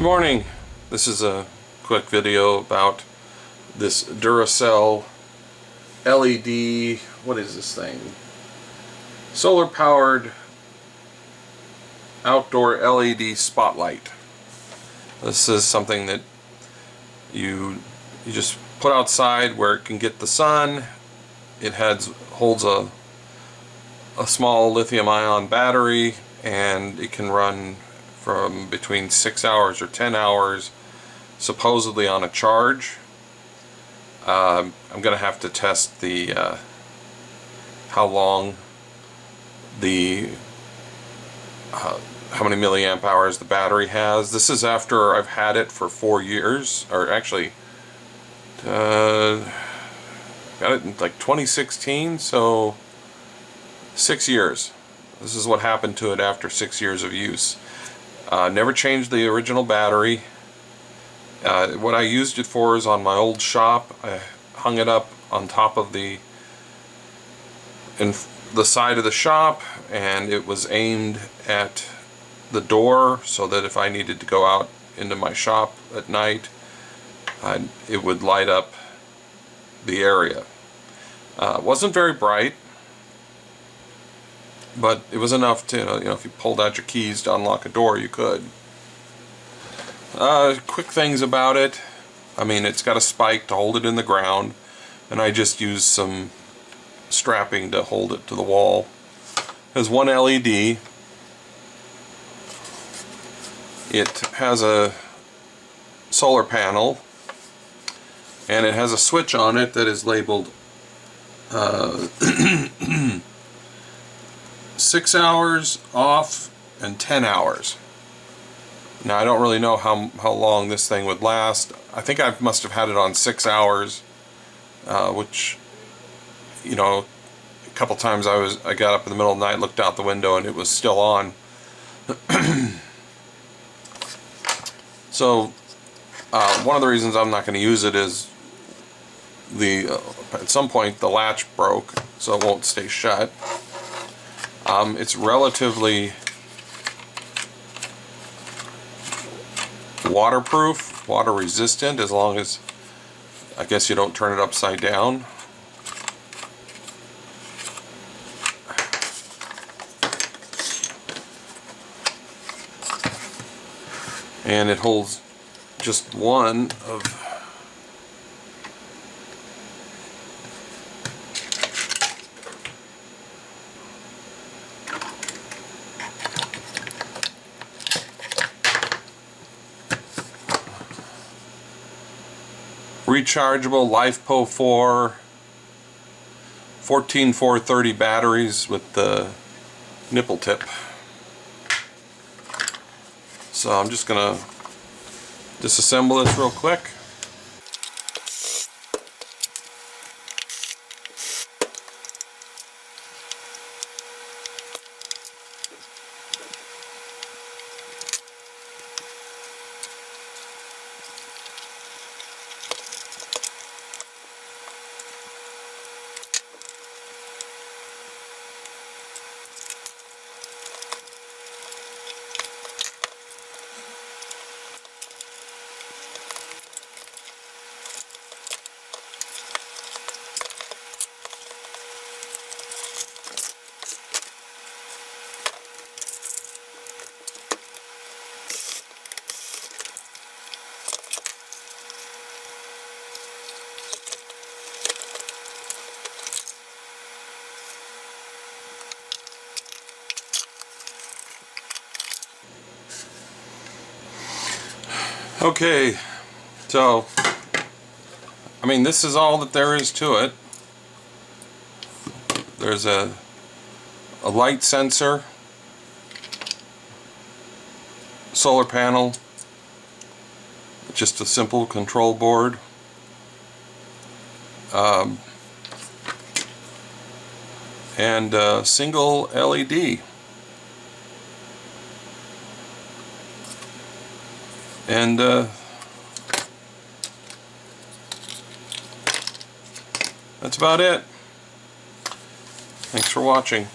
morning. This is a quick video about this Duracell LED, what is this thing? Solar powered outdoor LED spotlight. This is something that you just put outside where it can get the sun. It holds a small lithium-ion battery, and it can run from between 6 hours or 10 hours supposedly on a charge. I'm gonna have to test the how long how many milliamp hours the battery has. This is after I've had it for 4 years, or actually got it in like 2016, so 6 years. This is what happened to it after 6 years of use. Never changed the original battery. What I used it for is on my old shop. I hung it up on top of the side of the shop, and it was aimed at the door so that if I needed to go out into my shop at night, it would light up the area. It wasn't very bright, but it was enough to, if you pulled out your keys to unlock a door, you could. Quick things about it. I mean, it's got a spike to hold it in the ground, and I just used some strapping to hold it to the wall. It has one LED. It has a solar panel, and it has a switch on it that is labeled 6 hours off and 10 hours. Now I don't really know how long this thing would last. I think I must have had it on 6 hours, which, a couple times I got up in the middle of the night, looked out the window, and it was still on. So one of the reasons I'm not going to use it is at some point the latch broke, so it won't stay shut. It's relatively waterproof, water resistant, as long as, I guess, you don't turn it upside down. And it holds just one of rechargeable LiFePO4 14430 batteries with the nipple tip. So I'm just gonna disassemble this real quick. Okay, so, I mean, this is all that there is to it. There's a light sensor, solar panel, just a simple control board, and a single LED. And that's about it. Thanks for watching.